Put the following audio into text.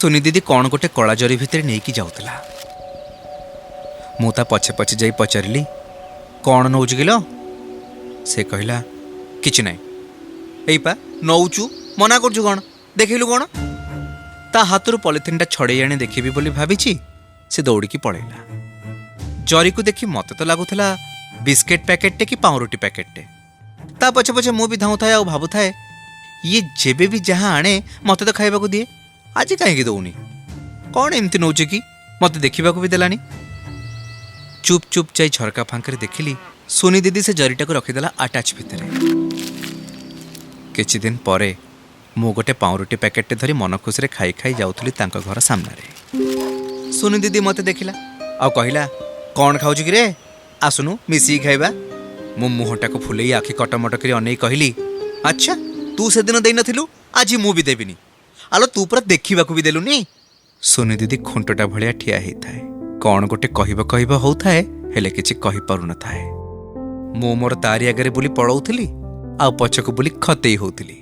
सुनी दीदी कौन गोटे कला जरी भितर नहीं कि जाऊला। मु ता पछे पछे जाई पचारिली कौन नौच गिल। से कहला किछि नहीं एइपा नौचु मना करछु कौन देखिलु कौन। ता हाथरू पॉलिथिन टा छड़े आने देखिबी बोली भाबिछि से दौड़ी पळेला। जरी को देखी मते तो लागुथला बिस्किट पैकेट टे कि पाउरुटी पैकेट टे। ता पछे पछे मु भी धाउथाए आ भाबुथाए ये जेबे भी जहाँ आने मते तो खाइबा को दिए आज कहीं दौनी कौन एमती नौचे कि मते देखा भी देलानी। चुप चुप जाई झरका फांकरे देखिली सोनी दीदी से जरीटा को रखीदेला आटाच भितर। किछि दिन परे मु गोटे पाउरुटी पैकेट धरी मन खुशी रे खाई खाई जाउथली तांको घर सामने। सोनी दीदी मते देखिला आ कहला कौन खाऊछ कि रे आसुनु मिसी खाइबा। मु मुहटा को फुलई आखि कटमट करी अनै कहली अच्छा तू से दिन देई नथिलु आज मु भी देबिनी। आलो तू पूरा देखा भी देलुनी। सोनी दीदी खुंटटा भलिया ठिया ही थाए कौन गोटे कहबा होउथाए हेले किछि कहि पारु न थाए। मु मोर तारी आगरे बुली पळौथली आ पछको बुली खतेई होउथली।